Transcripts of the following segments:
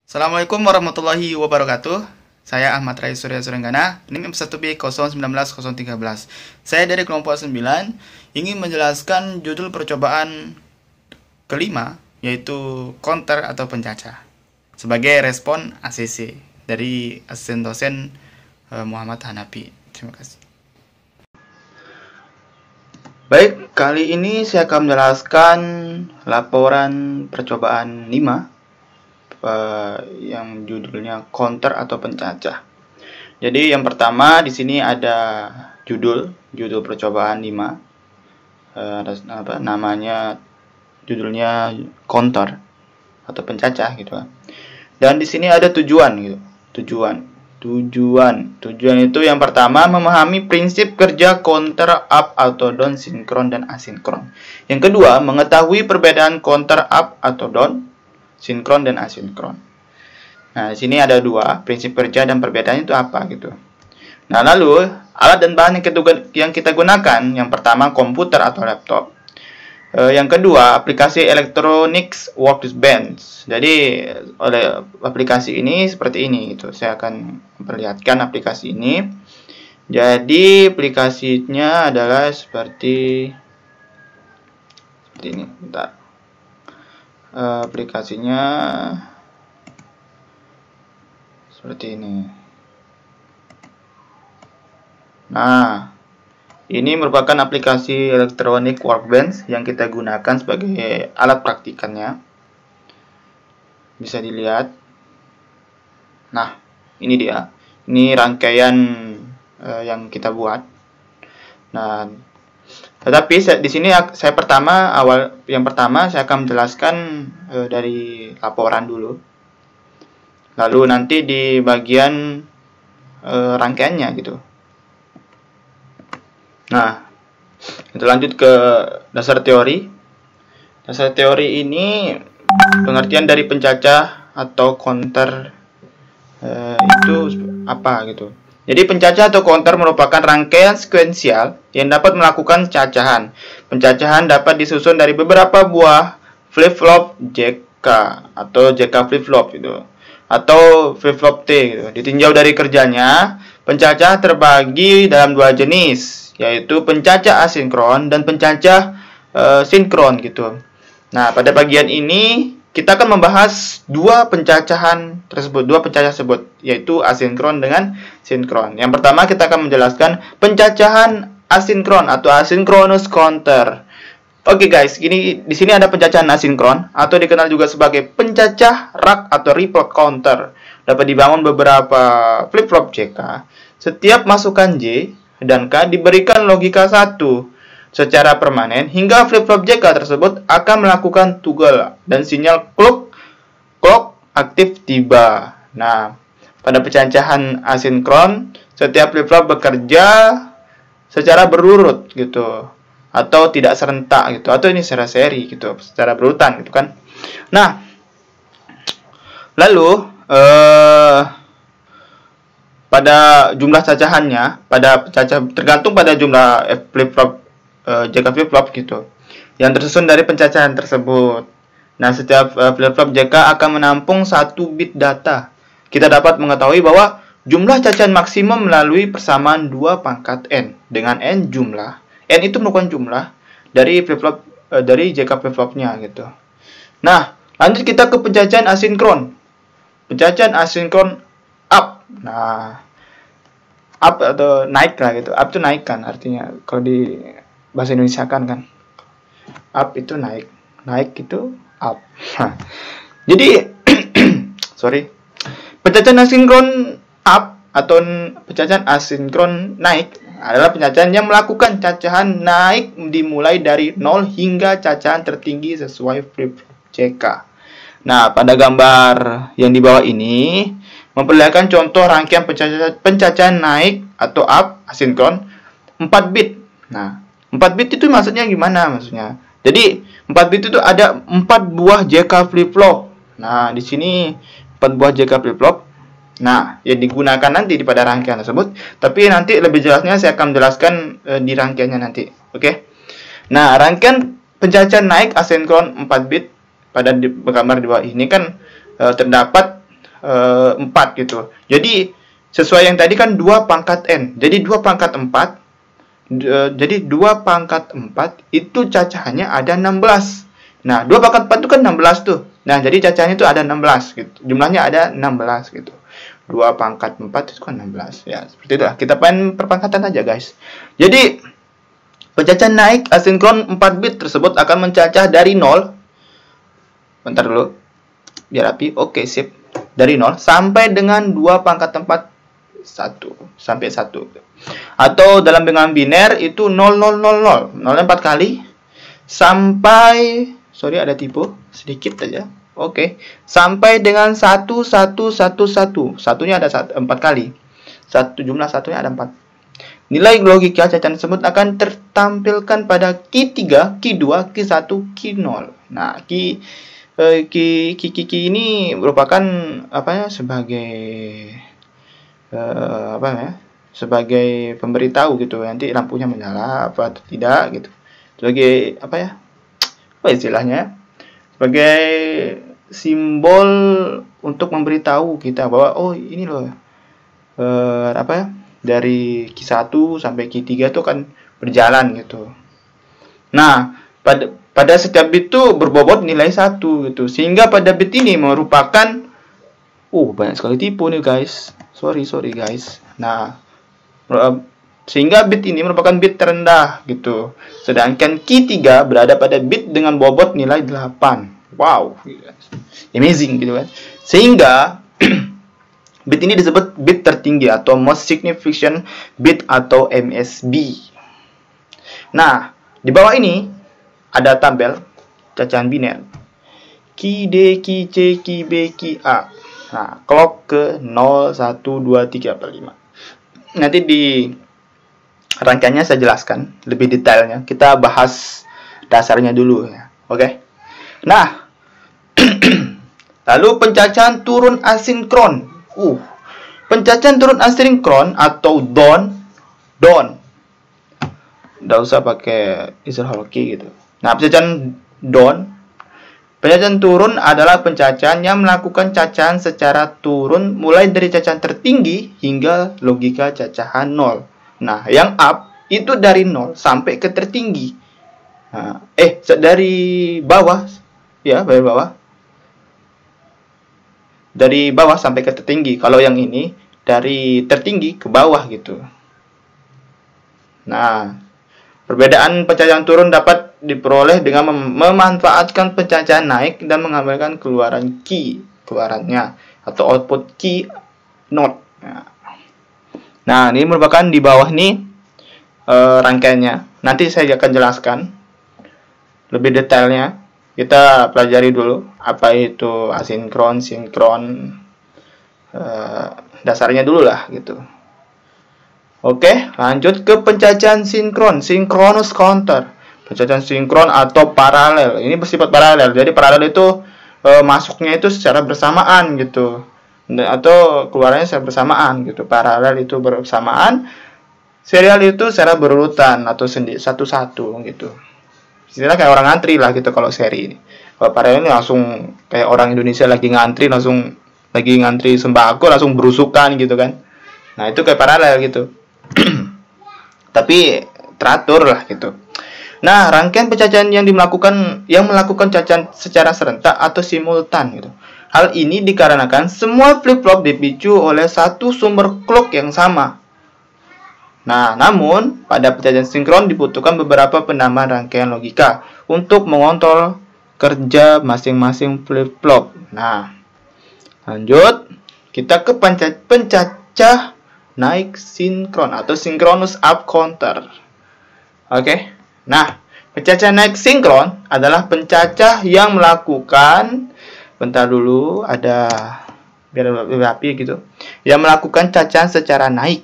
Assalamualaikum warahmatullahi wabarakatuh. Saya Ahmad Rai Surya Surenggana, NIM M1B 019013. Saya dari kelompok 9 ingin menjelaskan judul percobaan kelima, yaitu counter atau pencacah, sebagai respon ACC dari asisten dosen Muhammad Hanafi. Terima kasih. Baik, kali ini saya akan menjelaskan laporan percobaan 5 yang judulnya counter atau pencacah. Jadi yang pertama di sini ada judul percobaan 5. Ada namanya, judulnya counter atau pencacah gitu. Dan di sini ada tujuan gitu. Tujuan itu yang pertama memahami prinsip kerja counter up atau down, sinkron dan asinkron. Yang kedua, mengetahui perbedaan counter up atau down, sinkron dan asinkron. Nah, di sini ada dua prinsip kerja dan perbedaannya itu apa gitu. Nah, lalu alat dan bahan yang kita gunakan, yang pertama komputer atau laptop. Yang kedua, aplikasi Electronics Workbench. Jadi oleh aplikasi ini seperti ini gitu. Saya akan memperlihatkan aplikasi ini. Jadi aplikasinya adalah seperti ini. Bentar. Aplikasinya seperti ini. Nah, ini merupakan aplikasi Electronic Workbench yang kita gunakan sebagai alat praktikannya. Bisa dilihat. Nah, ini dia. Ini rangkaian yang kita buat. Nah, tetapi di sini saya saya akan menjelaskan dari laporan dulu. Lalu nanti di bagian rangkaiannya gitu. Nah, kita lanjut ke dasar teori. Dasar teori ini pengertian dari pencacah atau counter itu apa gitu. Jadi pencacah atau counter merupakan rangkaian sekuensial yang dapat melakukan cacahan. Pencacahan dapat disusun dari beberapa buah flip-flop JK atau JK flip-flop gitu, atau flip-flop T gitu. Ditinjau dari kerjanya, pencacah terbagi dalam dua jenis, yaitu pencacah asinkron dan pencacah sinkron gitu. Nah, pada bagian ini kita akan membahas dua pencacah tersebut, yaitu asinkron dengan sinkron. Yang pertama kita akan menjelaskan pencacahan asinkron atau asynchronous counter. Oke guys, di sini ada pencacahan asinkron atau dikenal juga sebagai pencacah rak atau ripple counter. Dapat dibangun beberapa flip-flop JK. Setiap masukan J dan K diberikan logika 1 secara permanen hingga flip-flop JK tersebut akan melakukan toggle dan sinyal clock aktif tiba. Nah, pada pencacahan asinkron, setiap flip-flop bekerja secara berurut gitu, atau tidak serentak gitu, atau ini secara seri gitu, secara berurutan gitu kan. Nah, lalu pada jumlah cacahannya, tergantung pada jumlah flip-flop JK flip-flop gitu, yang tersusun dari pencacahan tersebut. Nah, setiap flip-flop JK akan menampung 1 bit data. Kita dapat mengetahui bahwa jumlah cacahan maksimum melalui persamaan 2 pangkat N, dengan N jumlah. N itu merupakan jumlah dari flip-flop dari JK flip-flopnya gitu. Nah, lanjut kita ke pencacahan asinkron. Pencacahan asinkron up. Nah, up atau naik lah gitu. Up itu naik kan artinya kalau di bahasa Indonesia kan. Up itu naik. Naik itu up. Jadi pencacahan asinkron up atau pencacahan asinkron naik adalah pencacahan yang melakukan cacahan naik dimulai dari 0 hingga cacahan tertinggi sesuai flip JK. Nah, pada gambar yang di bawah ini memperlihatkan contoh rangkaian pencacahan naik atau up asinkron 4 bit. Nah, 4 bit itu maksudnya gimana maksudnya? Jadi 4 bit itu ada 4 buah JK flip-flop. Nah, di sini 4 buah JK flip-flop. Nah, yang digunakan nanti pada rangkaian tersebut. Tapi nanti lebih jelasnya saya akan menjelaskan di rangkaiannya nanti. Oke. Nah, rangkaian pencacahan naik asinkron 4 bit pada gambar di bawah ini kan terdapat 4 gitu. Jadi sesuai yang tadi kan 2 pangkat N. Jadi 2 pangkat 4. Jadi 2 pangkat 4 itu cacahannya ada 16. Nah, 2 pangkat 4 itu kan 16 tuh. Nah, jadi cacahnya itu ada 16 gitu. Jumlahnya ada 16 gitu. 2 pangkat 4 itu kan 16. Ya, seperti itulah. Kita main perpangkatan aja, guys. Jadi pencacah naik asinkron 4 bit tersebut akan mencacah dari 0. Bentar dulu. Biar rapi. Oke, sip. Dari 0 sampai dengan 2 pangkat 4 1 sampai 1. Atau dalam bilangan biner itu 0000. 0 4 kali sampai ada tipe sedikit aja. Oke. Sampai dengan 1111. Satunya ada 4 kali. Jumlah satunya ada 4. Nilai logika cacahan tersebut akan tertampilkan pada key 3, key 2, key 1, key 0. Nah, key ini merupakan sebagai pemberitahu gitu, nanti lampunya menyala apa atau tidak gitu, sebagai istilahnya, sebagai simbol untuk memberitahu kita bahwa oh ini loh dari key 1 sampai key 3 itu kan berjalan gitu. Nah, pada setiap bit itu berbobot nilai 1 gitu, sehingga pada bit ini merupakan banyak sekali tipu nih guys. Sorry guys. Nah, sehingga bit ini merupakan bit terendah gitu. Sedangkan key 3 berada pada bit dengan bobot nilai 8. Wow, amazing gitu kan. Sehingga bit ini disebut bit tertinggi atau most significant bit atau MSB. Nah, di bawah ini ada tabel cacahan biner. Key D, key C, key B, key A. Nah, clock ke 0, 1, 2, 3, 4, 5. Nanti di rangkaiannya saya jelaskan lebih detailnya. Kita bahas dasarnya dulu ya. Oke. Nah, lalu pencacahan turun asinkron. Pencacahan turun asinkron atau DON. Nggak usah pakai istilah hoki gitu. Nah, pencacahan DON. Pencacahan turun adalah pencacahan yang melakukan cacahan secara turun mulai dari cacahan tertinggi hingga logika cacahan 0. Nah, yang up itu dari 0 sampai ke tertinggi. Nah, dari bawah ya, dari bawah. Dari bawah sampai ke tertinggi. Kalau yang ini dari tertinggi ke bawah gitu. Nah, perbedaan pencacahan turun dapat diperoleh dengan memanfaatkan pencacahan naik dan mengambilkan keluaran key keluarannya atau output key note. Nah, ini merupakan di bawah ini rangkaiannya. Nanti saya akan jelaskan lebih detailnya. Kita pelajari dulu apa itu asinkron, sinkron, dasarnya dulu lah gitu. Oke, lanjut ke pencacahan sinkron, synchronous counter. Pencacahan sinkron atau paralel. Ini bersifat paralel. Jadi paralel itu masuknya itu secara bersamaan gitu. Atau keluarnya secara bersamaan gitu. Paralel itu bersamaan. Serial itu secara berurutan atau satu-satu gitu. Istilahnya kayak orang ngantri lah gitu kalau seri ini. Kalau paralel ini langsung kayak orang Indonesia lagi ngantri sembako langsung berusukan gitu kan. Nah, itu kayak paralel gitu. Tapi teratur lah gitu. Nah, rangkaian pencacahan yang melakukan cacahan secara serentak atau simultan gitu. Hal ini dikarenakan semua flip-flop dipicu oleh satu sumber clock yang sama. Nah, namun pada pencacahan sinkron dibutuhkan beberapa penambahan rangkaian logika untuk mengontrol kerja masing-masing flip-flop. Nah, lanjut kita ke pencacah naik sinkron atau synchronous up counter. Oke. Nah, pencacah naik sinkron adalah pencacah yang melakukan biar lebih rapi gitu. Yang melakukan cacahan secara naik.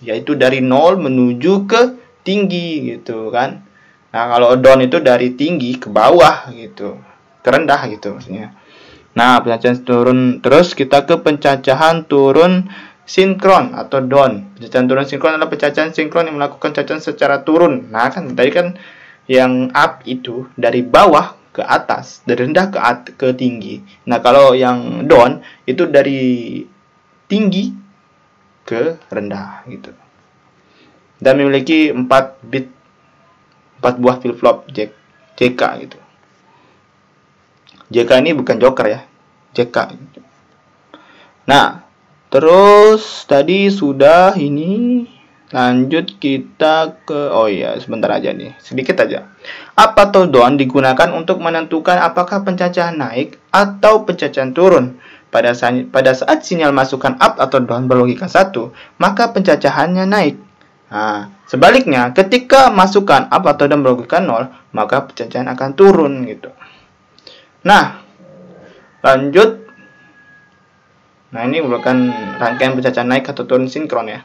Yaitu dari 0 menuju ke tinggi gitu kan. Nah, kalau down itu dari tinggi ke bawah gitu. Ke rendah gitu maksudnya. Nah, pencacahan turun, terus kita ke pencacahan turun sinkron atau down. Pencacahan turun sinkron adalah pencacahan sinkron yang melakukan cacahan secara turun. Nah, kan tadi kan yang up itu dari bawah ke atas, dari rendah ke tinggi. Nah, kalau yang down itu dari tinggi ke rendah gitu. Dan memiliki 4 bit, 4 buah flip-flop JK gitu. JK ini bukan Joker ya, JK. Nah, terus tadi sudah ini. Lanjut kita ke, oh iya, sebentar aja nih, sedikit aja. Up atau down digunakan untuk menentukan apakah pencacahan naik atau pencacahan turun. Pada saat sinyal masukan up atau down berlogika 1, maka pencacahannya naik. Nah, sebaliknya, ketika masukan up atau down berlogika 0, maka pencacahan akan turun gitu. Nah, lanjut. Nah, ini merupakan rangkaian pencacahan naik atau turun sinkron ya.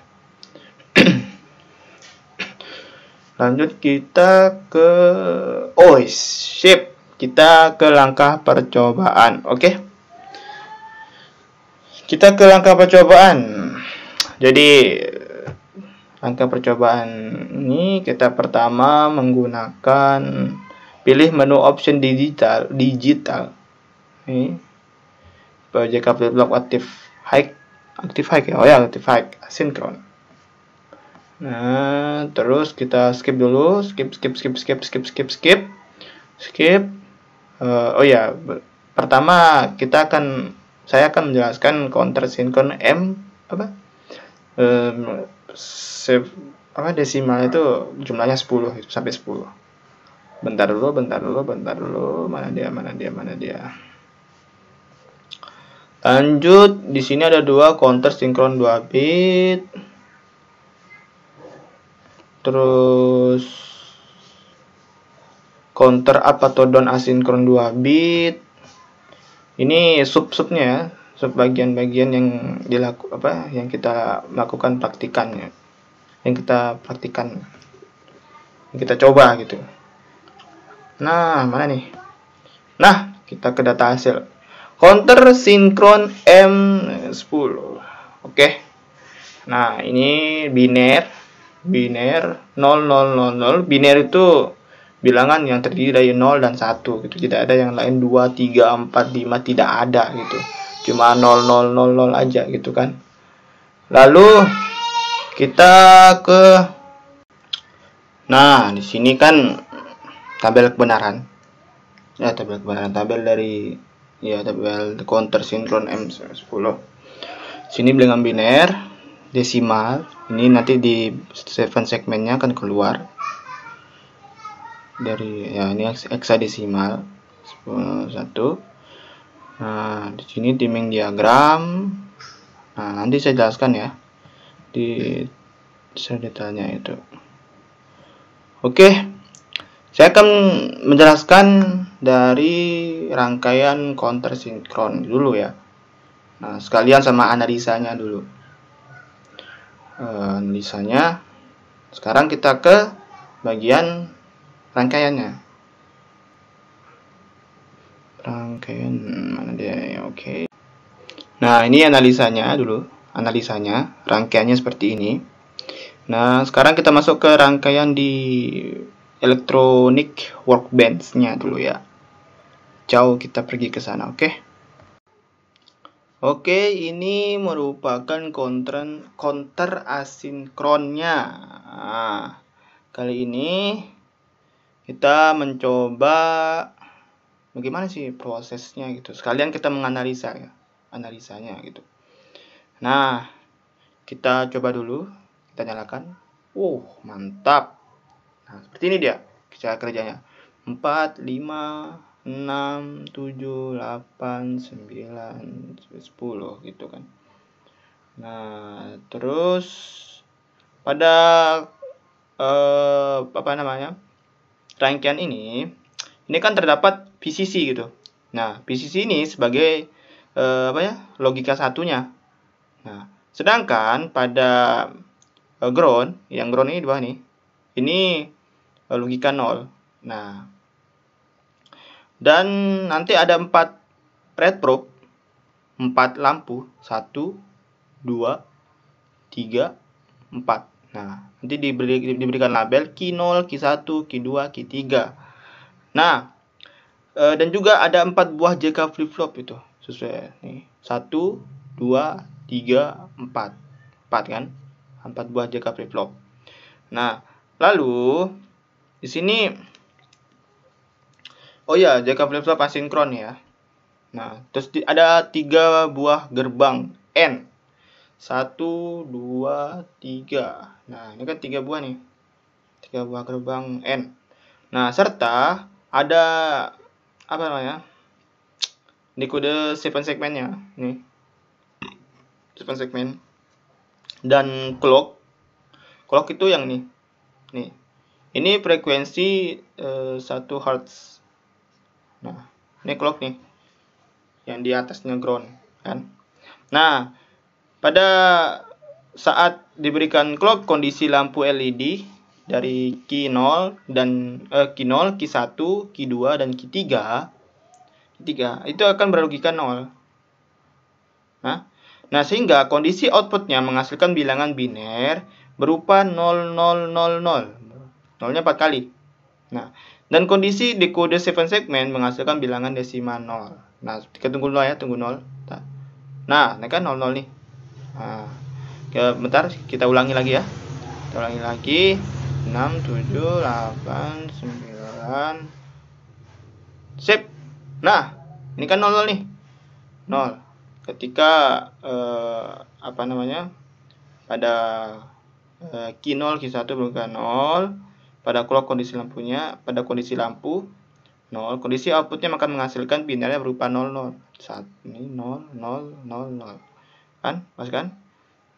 Lanjut kita ke sip. Kita ke langkah percobaan. Oke. Kita ke langkah percobaan. Jadi langkah percobaan ini kita pertama menggunakan pilih menu option digital. Ini PJK flip-flop active high ya. Oh ya, active high sinkron. Nah, terus kita skip dulu, skip. Oh ya, pertama saya akan menjelaskan counter sinkron desimal itu jumlahnya 10 itu sampai 10. Bentar dulu. Mana dia? Lanjut, di sini ada 2 counter sinkron 2 bit. Terus counter up atau down asinkron 2 bit. Ini sub-subnya ya, sub bagian-bagian yang yang kita lakukan praktikannya. Yang kita coba gitu. Nah, mana nih? Nah, kita ke data hasil. Counter sinkron M10. Oke. Nah, ini biner 0000. Biner itu bilangan yang terdiri dari 0 dan 1 gitu. Tidak ada yang lain 2, 3, 4, 5, tidak ada gitu. Cuma 0000 aja gitu kan. Lalu kita ke di sini kan tabel kebenaran. Ya, tabel counter sinkron M10. Sini bilangan biner, desimal. Ini nanti di 7 segmennya akan keluar dari ini hexadesimal 1. Nah, di sini timing diagram. Nah, nanti saya jelaskan ya di detailnya itu. Oke. Saya akan menjelaskan dari rangkaian counter sinkron dulu ya. Nah, sekalian sama analisanya dulu. Analisanya. Sekarang kita ke bagian rangkaiannya. Rangkaian mana dia? Oke. Nah, ini analisanya dulu. Rangkaiannya seperti ini. Nah, sekarang kita masuk ke rangkaian di electronic workbench-nya dulu ya. Jauh kita pergi ke sana, oke? Oke, ini merupakan counter asinkronnya. Nah, kali ini kita mencoba bagaimana sih prosesnya gitu. Sekalian kita menganalisa ya, analisanya gitu. Nah, kita coba dulu, kita nyalakan. Mantap. Nah, seperti ini dia cara kerjanya. 4, 5, 6, 7, 8, 9, 10 gitu kan. Nah, terus pada rangkaian ini kan terdapat VCC gitu. Nah, VCC ini sebagai logika satunya. Nah, sedangkan pada ground, yang ground ini di bawah nih, ini logika 0. Nah, dan nanti ada 4 red probe, 4 lampu, 1, 2, 3, 4. Nah, nanti diberikan label Q0, Q1, Q2, Q3. Nah, Dan juga ada 4 buah JK flip flop itu sesuai nih. 1, 2, 3, 4. 4 kan? 4 buah JK flip flop. Nah, lalu di sini JK flip flop asinkron ya. Nah, terus ada 3 buah gerbang N. 1, 2, 3. Nah, ini kan 3 buah nih. 3 buah gerbang N. Nah, serta ada apa namanya? Dekode 7 segmennya nih. 7 segmen. Dan clock. Clock itu yang nih. Nih. Ini frekuensi 1 Hz. Nah, ini clock nih. Yang di atasnya ground kan. Nah, pada saat diberikan clock, kondisi lampu LED dari Q0 dan Q0, Q1, Q2 dan Q3 itu akan berlogika 0. Nah, sehingga kondisi outputnya menghasilkan bilangan biner berupa 0000. Nolnya 4 kali. Nah, dan kondisi dekode 7 segmen menghasilkan bilangan desimal 0. Nah, kita tunggu 0 ya, tunggu 0. Nah, ini kan 00 nih. Nah, bentar, kita ulangi lagi ya. Kita ulangi lagi. 6, 7, 8, 9. Sip. Nah, ini kan 00 nih. 0. Ketika pada Q0, Q1 berlogika 0, pada clock kondisi lampunya, pada kondisi lampu 0, kondisi outputnya akan menghasilkan binernya berupa 00. Ini 0, 0, 0, 0. Kan? Pas kan?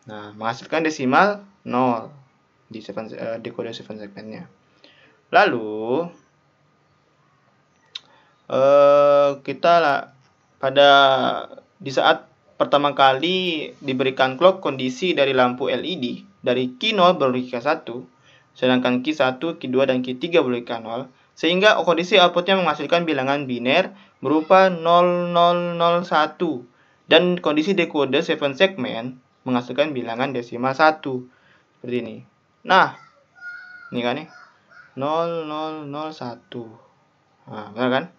Nah, menghasilkan desimal 0 di dekode 7 segmennya. Lalu kita di saat pertama kali diberikan clock, kondisi dari lampu LED dari Q0 berlogika 1, sedangkan Q1, Q2 dan Q3 berlogika 0, sehingga kondisi outputnya menghasilkan bilangan biner berupa 0001 dan kondisi dekode 7 segmen menghasilkan bilangan desimal 1 seperti ini. Nah, ini kan nih 0001. Nah, benar kan?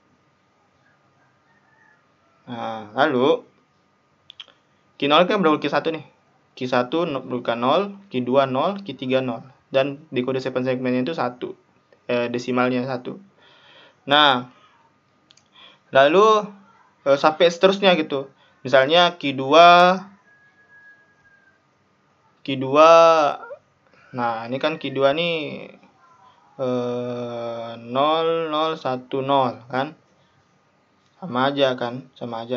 Nah, lalu Q0 kan berlogika 1 nih. Q1 berlogika 0, Q2 0, Q3 0. Dan dekode 7 segmennya itu 1. Desimalnya 1. Nah, lalu sampai seterusnya gitu. Misalnya Q2 nah, ini kan Q2 nih 0010 kan? Sama aja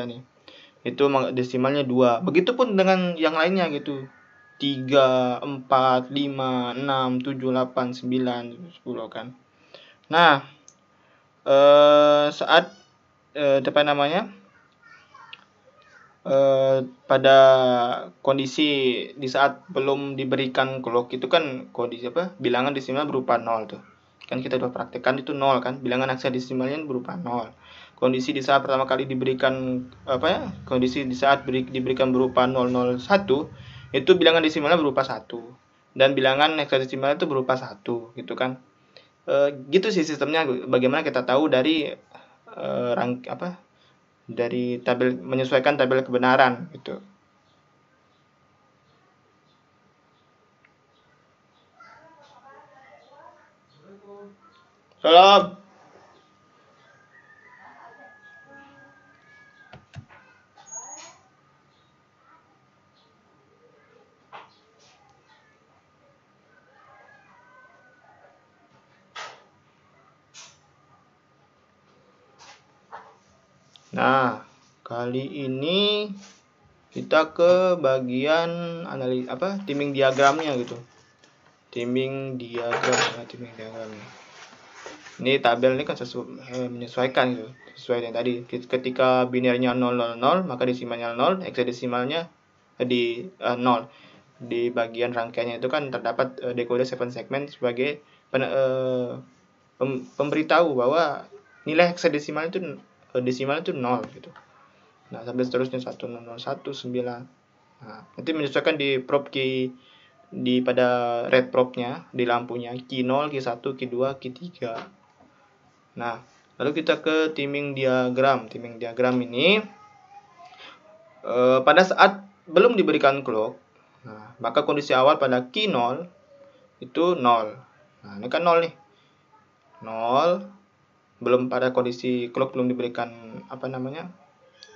nih. Itu desimalnya 2. Begitupun dengan yang lainnya gitu. 3, 4, 5, 6, 7, 8, 9, 10 kan. Nah, saat pada kondisi di saat belum diberikan clock itu kan kondisi bilangan desimal berupa 0 tuh. Kan kita udah praktekkan itu 0 kan, bilangan heksadesimalnya berupa 0. Kondisi di saat pertama kali diberikan kondisi di saat diberikan berupa 001 itu bilangan desimalnya berupa 1 dan bilangan heksadesimalnya itu berupa 1 gitu kan. Gitu sih sistemnya. Bagaimana kita tahu dari dari tabel, menyesuaikan tabel kebenaran gitu. Salam. Nah, kali ini kita ke bagian timing diagramnya gitu. Timing diagramnya. Ini tabel ini kan menyesuaikan gitu. Sesuai dengan tadi. Ketika binernya 000, maka desimalnya 0, heksadesimalnya di 0. Di bagian rangkaiannya itu kan terdapat dekode 7 segmen sebagai pemberitahu bahwa nilai heksadesimal itu 0 gitu. Nah, sampai seterusnya 1019. Nah, nanti menyesuaikan di probe pada red probe-nya di lampunya Q0, Q1, Q2, Q3. Nah, Lalu kita ke timing diagram. Timing diagram ini pada saat belum diberikan clock, nah, maka kondisi awal pada key 0 itu 0. Nah, ini kan 0 nih. 0 belum pada kondisi clock, belum diberikan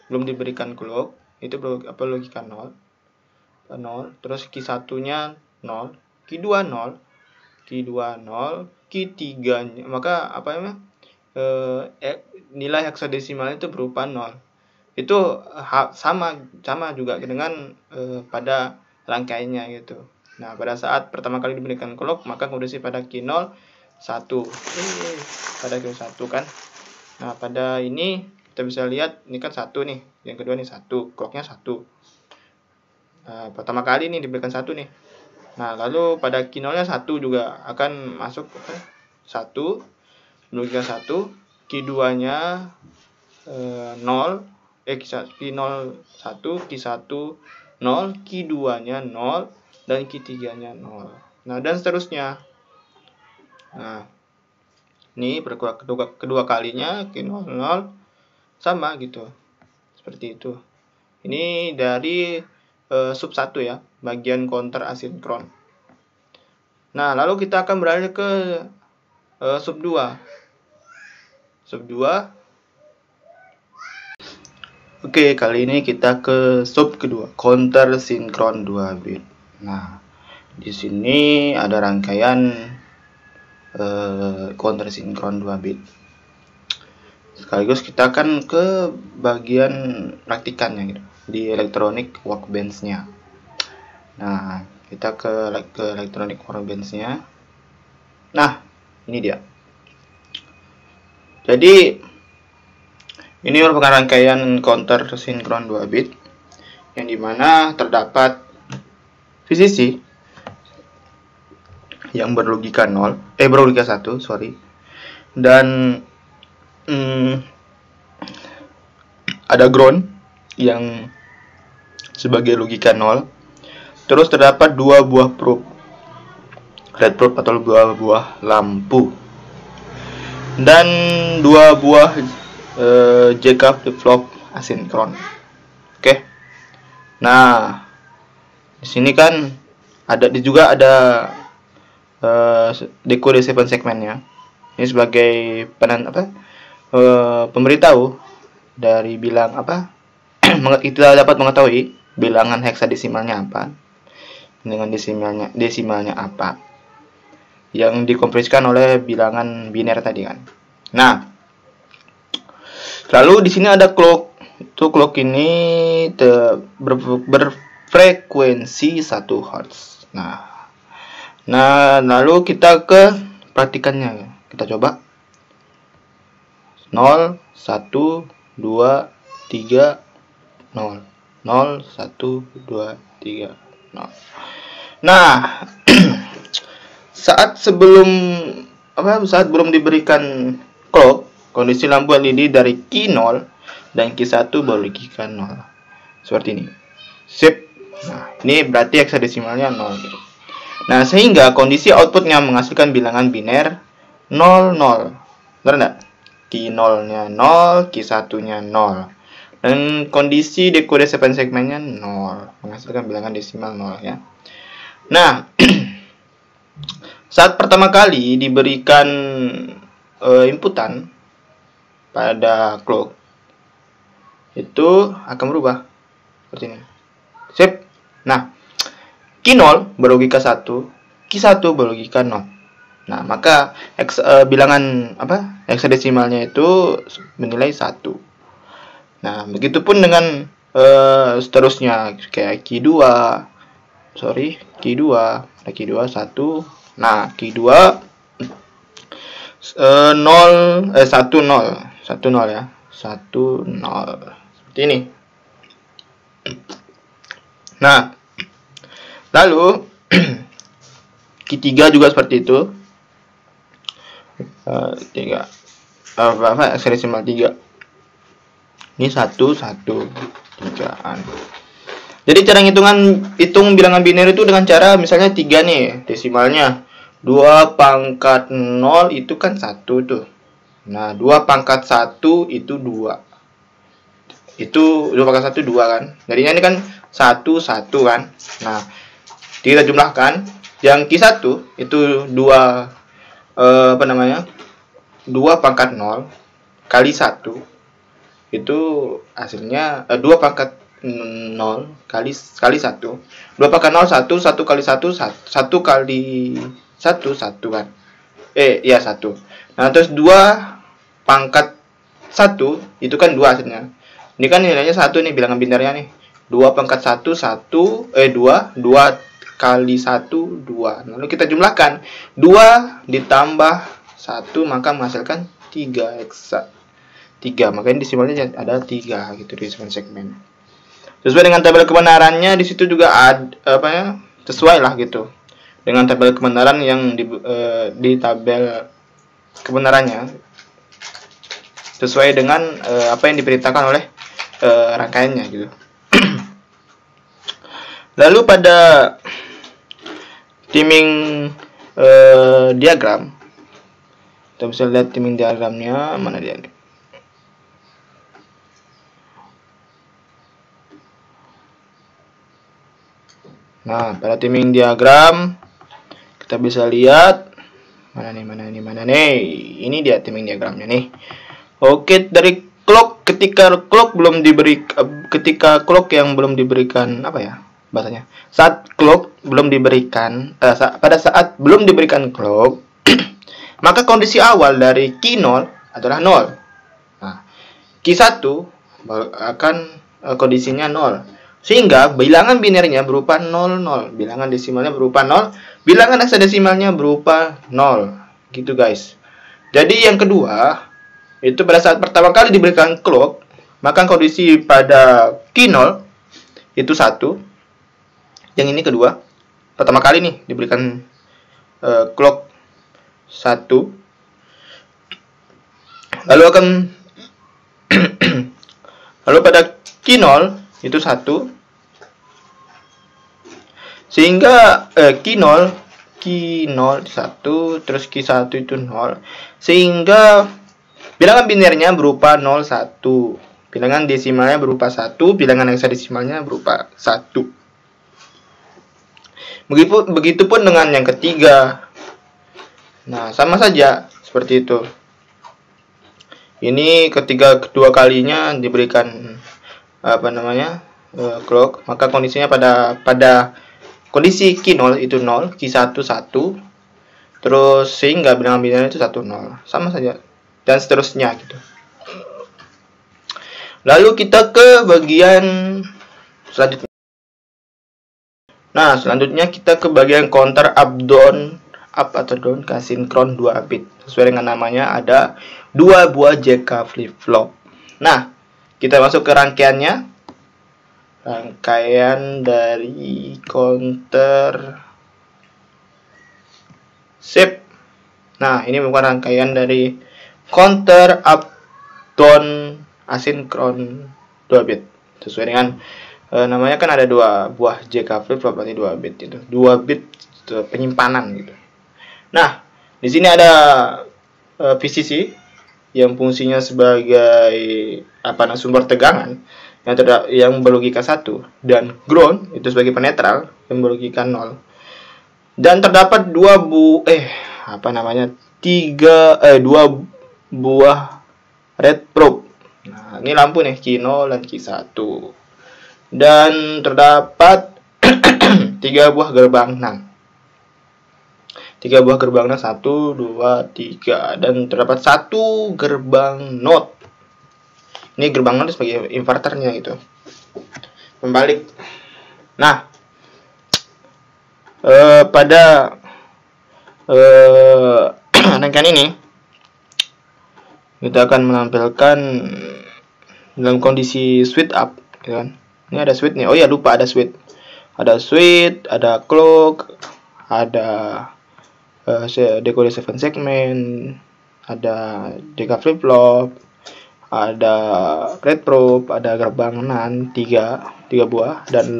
belum diberikan clock, itu logika 0. 0, terus key 1-nya 0, key 2 0, key 2 0, key 3-nya maka nilai heksadesimalnya itu berupa 0. Itu sama juga dengan pada rangkaiannya gitu. Nah, pada saat pertama kali diberikan clock, maka kondisi pada key 0 1. Pada key 1 kan. Nah, pada ini kita bisa lihat ini kan 1 nih. Yang kedua nih 1, clocknya 1. Nah, pertama kali nih diberikan 1 nih. Nah, lalu pada key 0-nya 1 juga akan masuk 1, logika 1, key 2-nya 0, key 0 1, key 1 0, key 2-nya 0, dan key 3-nya 0. Nah, dan seterusnya. Nah, ini kedua kalinya key 0 0 sama gitu. Seperti itu. Ini dari sub 1 ya, bagian counter asinkron. Nah, lalu kita akan beralih ke sub 2. Sub 2. Oke, kali ini kita ke sub kedua, counter sinkron 2 bit. Nah, di sini ada rangkaian counter sinkron 2 bit. Sekaligus kita akan ke bagian praktikannya gitu, di electronic workbench-nya. Nah, kita ke electronic workbench-nya. Nah, ini dia. Jadi ini merupakan rangkaian counter sinkron 2 bit yang dimana terdapat VCC yang berlogika 1, dan ada ground yang sebagai logika 0. Terus terdapat 2 buah probe, red probe atau 2 buah lampu, dan 2 buah JK flip-flop asinkron. Oke. Nah, di sini kan juga ada decode 7 segmennya. Ini sebagai pemberitahu dari bilang kita dapat mengetahui bilangan heksadesimalnya apa dengan desimalnya apa yang dikompresikan oleh bilangan biner tadi kan. Nah, lalu di sini ada clock. Itu clock ini berfrekuensi 1 Hz. Nah, lalu kita ke praktikannya. Kita coba 0 1 2 3 0 0 1 2 3 0. Nah, saat belum diberikan clock, kondisi lampu LED dari key 0 dan key 1 berlogika 0. Seperti ini. Sip. Nah, ini berarti heksadesimalnya 0 gitu. Nah, sehingga kondisi outputnya menghasilkan bilangan biner 0 0. Benar enggak? Key 0-nya 0, key 1-nya 0. Dan kondisi dekode 7 segmennya 0, menghasilkan bilangan desimal 0 ya. Nah, saat pertama kali diberikan inputan pada clock, itu akan berubah seperti ini. Sip. Nah, key 0 berlogika 1, key 1 berlogika 0. Nah, maka bilangan heksadesimalnya itu menilai 1. Nah, begitupun dengan seterusnya kayak key 2, key 2, ada key 2 1. Nah, key 2 1 0 ya. 1 0 seperti ini. Nah, lalu key 3 juga seperti itu. 3 heksadesimal 3. Ini 1 1 3-an. Jadi cara hitung bilangan biner itu dengan cara misalnya 3 nih desimalnya. 2 pangkat 0 itu kan 1 tuh. Nah, 2 pangkat 1 itu 2. Itu 2 pangkat 1 2 kan. Jadinya ini kan 1 1 kan. Nah, kita jumlahkan yang Q1 itu 2 apa namanya? 2 pangkat 0 kali 1 itu hasilnya 2 pangkat 0 kali 1. 2 pangkat 0 1 kali 1 1 kali 1 1 kan. Ya 1. Nah, terus 2 pangkat 1 itu kan 2 hasilnya. Ini kan nilainya 1 nih, bilangan binarnya nih. 2 pangkat 1 2 kali 1 2. Lalu kita jumlahkan 2 ditambah 1 maka menghasilkan 3 eksa. 3, makanya desimalnya ada 3 gitu di segmen. Sesuai dengan tabel kebenarannya di situ juga ada sesuai lah gitu dengan tabel kebenaran yang di tabel kebenarannya sesuai dengan apa yang diberitakan oleh rangkaiannya gitu. Lalu pada timing diagram kita bisa lihat timing diagramnya mana dia nih. Nah, pada timing diagram kita bisa lihat mana nih. Ini dia timing diagramnya nih. Oke, dari clock ketika clock yang belum diberikan bahasanya. Saat clock belum diberikan pada saat belum diberikan clock maka kondisi awal dari Q0 adalah 0. Nah, Q1 akan kondisinya 0. Sehingga bilangan binarnya berupa 00, bilangan desimalnya berupa 0, bilangan heksadesimalnya berupa 0. Gitu guys. Jadi yang kedua, itu pada saat pertama kali diberikan clock, maka kondisi pada Q0 itu 1. Yang ini kedua, pertama kali nih diberikan clock 1. Lalu pada Q0 itu 1. Sehingga Q0 1 terus Q1 itu 0. Sehingga bilangan binarnya berupa 0 1. Bilangan desimalnya berupa 1, bilangan heksadesimalnya berupa 1. Begitupun dengan yang ketiga. Nah, sama saja seperti itu. Ini kedua kalinya diberikan clock, maka kondisinya pada kondisi Q0 itu 0, Q1 1, terus sehingga bilangan binarnya itu 1 0. Sama saja dan seterusnya gitu. Lalu kita ke bagian selanjutnya. Nah, selanjutnya kita ke bagian counter up atau down ke sinkron 2 bit. Sesuai dengan namanya ada 2 buah JK flip-flop. Nah, kita masuk ke rangkaiannya. Rangkaian dari counter shift. Nah, ini bukan rangkaian dari counter up down asinkron 2 bit. Sesuai dengan namanya kan ada 2 buah JK flip-flop, berarti 2 bit itu. 2 bit penyimpanan gitu. Nah, di sini ada VCC yang fungsinya sebagai sumber tegangan yang berlogika 1, dan ground itu sebagai penetral yang berlogika 0. Dan terdapat 2 buah red probe. Nah, ini lampu nih Q0 dan Q1. Dan terdapat 3 buah gerbang NAND. 3 buah gerbang NAND 1 2 3 dan terdapat 1 gerbang NOT. Ini gerbang NOT sebagai inverternya gitu. Pembalik. Nah, pada rangkaian ini kita akan menampilkan dalam kondisi switch up, gitu kan. Ini ada switch nih. Oh ya, lupa ada switch. Ada switch, ada clock, ada decoder 7 segment, ada JK flip flop, ada red probe, ada gerbang NAND 3 buah dan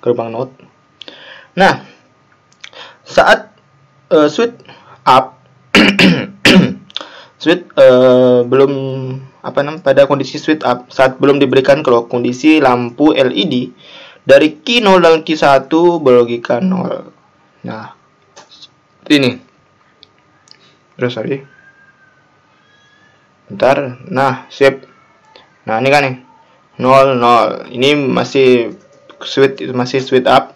gerbang NOT. Nah, saat switch up belum pada kondisi switch up saat belum diberikan clock, kondisi lampu LED dari Q0 dan Q1 berlogika 0. Nah, ini. Terus sorry. Bentar. Nah, sip. Nah, ini kan nih. 0 0. Ini masih switch up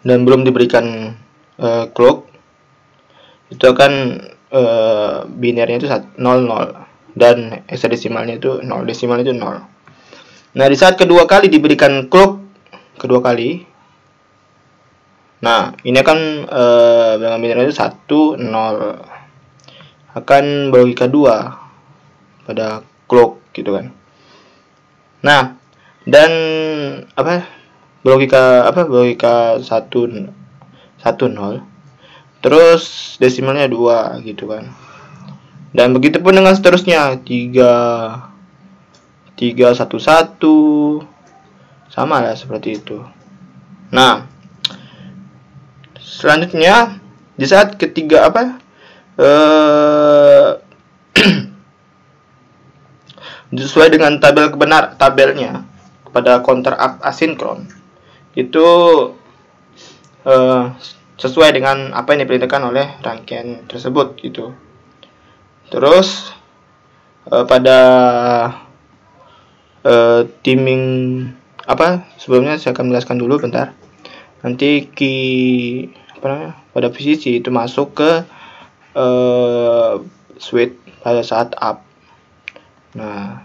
dan belum diberikan clock. Itu akan binernya itu 0 0 dan hexadesimalnya itu 0, desimalnya itu 0. Nah, di saat kedua kali diberikan clock kedua kali, nah ini akan bilangan binernya itu 1 0 akan berlogika 2 pada clock gitu kan. Nah, dan berlogika 1 0 terus desimalnya 2 gitu kan. Dan begitu pun dengan seterusnya 3 1 1 sama lah seperti itu. Nah, selanjutnya di saat ketiga sesuai dengan tabelnya pada counter up asinkron itu sesuai dengan apa yang diperintahkan oleh rangkaian tersebut gitu. Terus pada timing sebelumnya saya akan menjelaskan dulu bentar. Nanti pada posisi itu masuk ke switch pada saat up. Nah,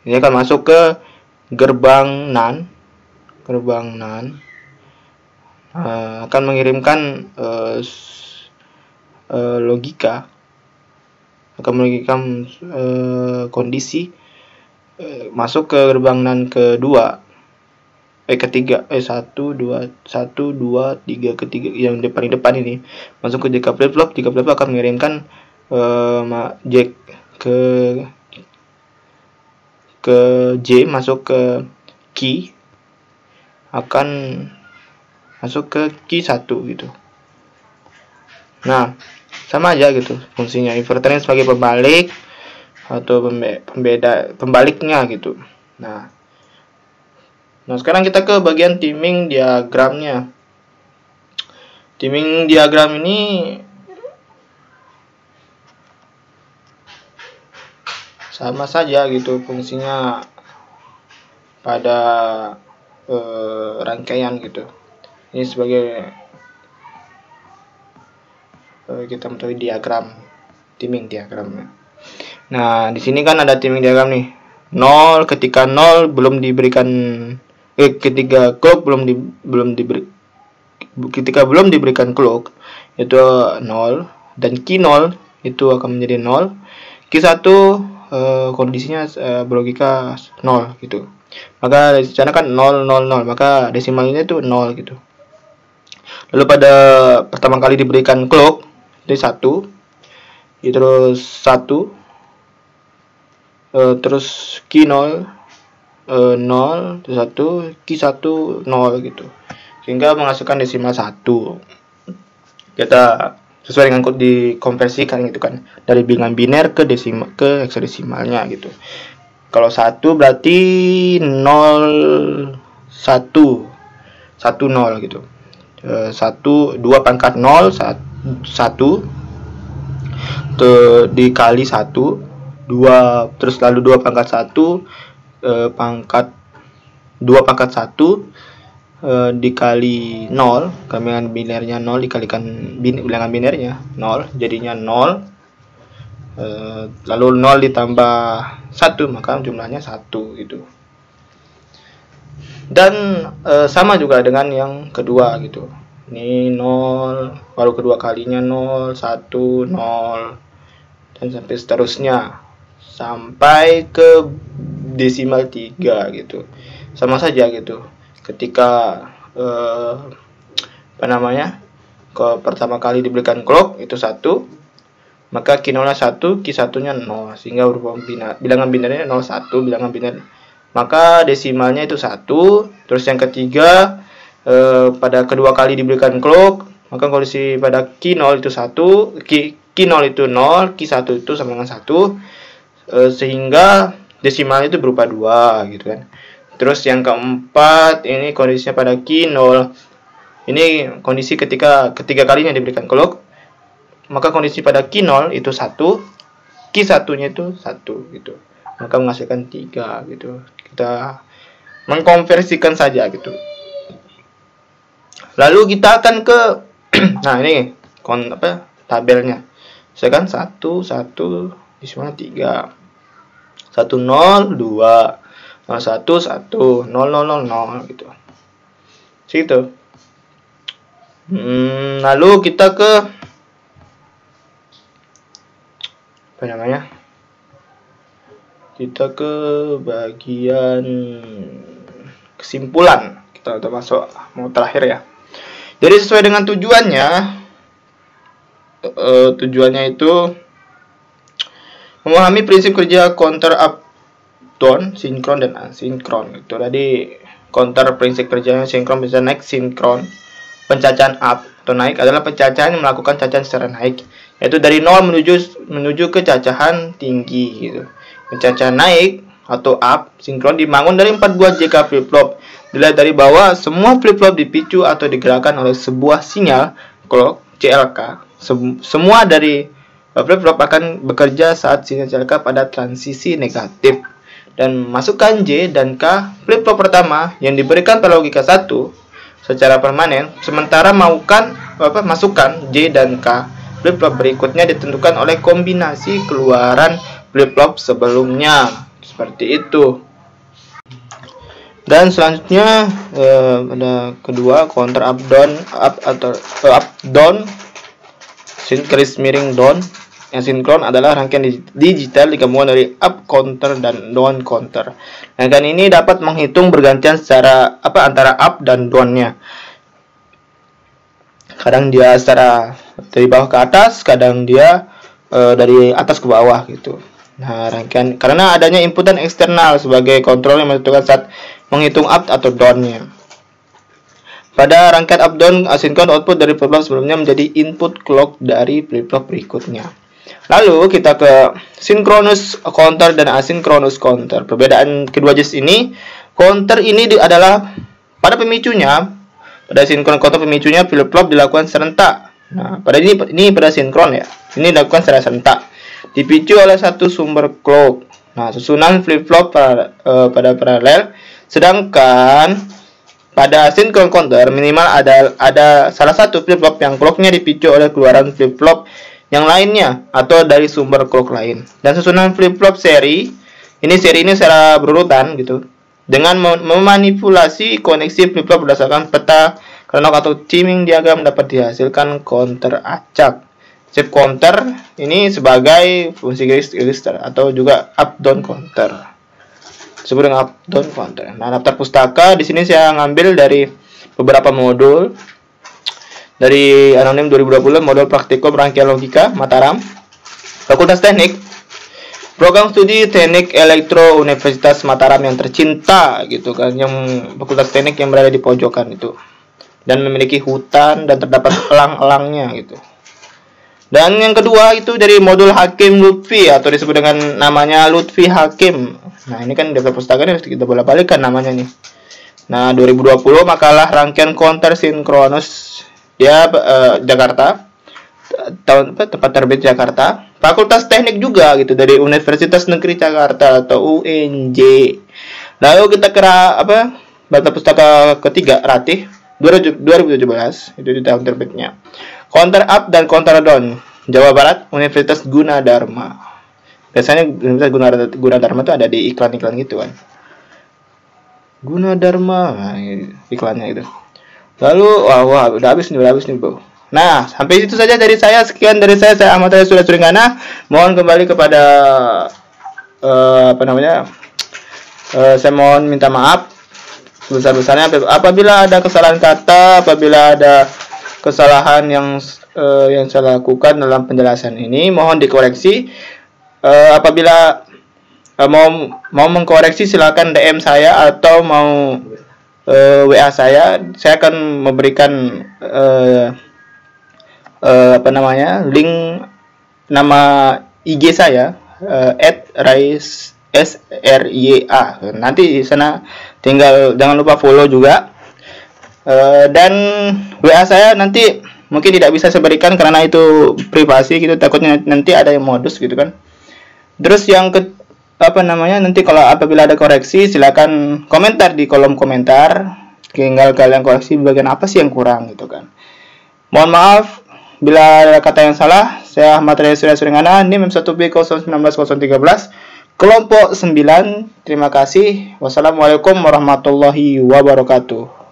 ini akan masuk ke gerbang NAND. Akan mengirimkan logika, akan mengirimkan kondisi masuk ke gerbang NAND ketiga 1 2 3 ketiga yang paling depan ini masuk ke JK flip-flop. JK flip-flop akan mengirimkan jack ke J, masuk ke key, akan masuk ke Q1 gitu. Nah, sama aja gitu fungsinya. Inverternya sebagai pembalik atau pembaliknya gitu. Nah, sekarang kita ke bagian timing diagramnya. Timing diagram ini sama saja gitu fungsinya pada rangkaian gitu. Ini sebagai kita mengetahui diagram, timing diagramnya. Nah, di sini kan ada timing diagram nih. 0 ketika 0 belum diberikan ketika clock ketika belum diberikan clock itu 0 dan Q0 itu akan menjadi 0. Q1 kondisinya berlogika 0 gitu. Maka di sana kan 0 0 0, maka desimalnya itu 0 gitu. Lalu pada pertama kali diberikan clock itu 1, terus 1, terus Q0 0, terus 1, Q1 0 gitu. Sehingga menghasilkan desimal 1. Kita sesuai dengan dikonversikan gitu kan, dari bilangan biner ke hexadesimalnya gitu. Kalau 1 berarti 0 1 0 gitu. 2 pangkat 0 1 dikali 1 2, terus lalu 2 pangkat 1 pangkat 2 pangkat 1 dikali 0, bilangan binernya 0 dikalikan bilangan binernya 0, jadinya 0. Lalu 0 ditambah 1, maka jumlahnya 1 gitu. Dan sama juga dengan yang kedua gitu. Ini 0, baru kedua kalinya 0 1 0 dan sampai seterusnya sampai ke desimal 3 gitu. Sama saja gitu. Ketika pertama kali diberikan clock itu 1, maka Q0 nya 1, Q1 nya 0, sehingga berupa bilangan binernya 0 1, bilangan biner, maka desimalnya itu 1. Terus yang ketiga pada kedua kali diberikan clock, maka kondisi pada Q0 itu 1, Q0 itu 0, Q1 itu sama dengan 1, sehingga desimal itu berupa 2 gitu kan. Terus yang keempat, ini kondisinya pada Q0. Ini kondisi ketika ketiga kalinya diberikan clock, maka kondisi pada Q0 itu 1, Q1-nya itu 1 gitu. Maka menghasilkan 3 gitu. Kita mengkonversikan saja gitu. Lalu kita akan ke nah ini tabelnya. Misalkan 1 1 di mana 3. 1 0 2 0 1 1 0 0 0 0 gitu. Situ. Lalu kita ke apa namanya? Kita ke bagian kesimpulan. Kita udah masuk mau terakhir ya. Jadi sesuai dengan tujuannya, itu memahami prinsip kerja counter up, down, sinkron dan asinkron. Itu tadi counter prinsip kerjanya sinkron bisa naik, sinkron pencacahan up atau naik adalah pencacahan yang melakukan cacahan secara naik, yaitu dari 0 menuju ke cacahan tinggi gitu. Pencacahan naik atau up sinkron dibangun dari 4 buah JK flip flop. Dilihat dari bawah, semua flip flop dipicu atau digerakkan oleh sebuah sinyal clock CLK. Semua dari flip flop akan bekerja saat sinyal CLK pada transisi negatif. Dan masukkan J dan K flip flop pertama yang diberikan pada logika 1 secara permanen, sementara masukkan J dan K flip flop berikutnya ditentukan oleh kombinasi keluaran flip flop sebelumnya. Seperti itu. Dan selanjutnya ada kedua counter up down, up atau up down, garis miring down. Yang sinkron adalah rangkaian digital digabungkan dari up counter dan down counter. Rangkaian ini dapat menghitung bergantian secara antara up dan down-nya. Kadang dia secara dari bawah ke atas, kadang dia dari atas ke bawah gitu. Nah, rangkaian karena adanya inputan eksternal sebagai kontrol yang menentukan saat menghitung up atau down-nya. Pada rangkaian up down asinkron, output dari flip flop sebelumnya menjadi input clock dari flip flop berikutnya. Lalu kita ke synchronous counter dan asynchronous counter. Perbedaan kedua jenis ini, counter ini adalah pada pemicunya, pada synchronous counter pemicunya flip flop dilakukan serentak. Nah, pada ini pada sinkron ya. Ini dilakukan secara serentak. Dipicu oleh satu sumber clock. Nah, susunan flip flop pada paralel. Sedangkan pada asynchronous counter minimal ada salah satu flip flop yang clocknya dipicu oleh keluaran flip flop yang lainnya atau dari sumber clock lain. Dan susunan flip flop seri ini secara berurutan gitu. Dengan memanipulasi koneksi flip flop berdasarkan peta Krenok atau timing diagram dapat dihasilkan counter acak. Shape counter ini sebagai fungsi register atau juga up down counter. Disebut dengan up down counter. Nah, daftar pustaka di sini saya ngambil dari beberapa modul dari Anonim 2020, modul praktikum rangkaian logika Mataram, Fakultas Teknik, program studi Teknik Elektro Universitas Mataram yang tercinta gitu kan, yang Fakultas Teknik yang berada di pojokan itu dan memiliki hutan dan terdapat elang-elangnya gitu. Dan yang kedua itu dari modul Hakim Lutfi atau disebut dengan namanya Lutfi Hakim. Nah, ini kan daftar pustaka ini harus kita bolak-balikkan namanya nih. Nah, 2020 makalah rangkaian counter sinkronus dia Jakarta, tempat terbit Jakarta, Fakultas Teknik juga gitu dari Universitas Negeri Jakarta atau UNJ. Lalu kita kira daftar pustaka ketiga Ratih 2017 itu di tahun terbitnya. Counter up dan counter down Jawa Barat, Universitas Gunadarma. Biasanya Universitas Gunadarma itu ada di iklan-iklan gitu kan. Gunadarma, nah, iklannya itu. Lalu wah udah habis nih bro. Nah, sampai itu saja dari saya. Sekian dari saya Ahmad Sudah Suringgana. Mohon kembali kepada saya mohon minta maaf sebesar-besarnya apabila ada kesalahan kata, apabila ada kesalahan yang saya lakukan dalam penjelasan ini, mohon dikoreksi. Apabila mau mengkoreksi silakan DM saya atau mau WA saya akan memberikan link nama IG saya @raisrya. Nanti di sana tinggal jangan lupa follow juga. Dan WA saya nanti mungkin tidak bisa saya berikan karena itu privasi gitu, takutnya nanti ada yang modus gitu kan. Terus yang nanti kalau apabila ada koreksi silakan komentar di kolom komentar, tinggal kalian koreksi bagian apa sih yang kurang gitu kan. Mohon maaf bila ada kata yang salah. Saya Ahmad Raya Surya Suringana, NIM M1B019013 kelompok 9. Terima kasih. Wassalamualaikum warahmatullahi wabarakatuh.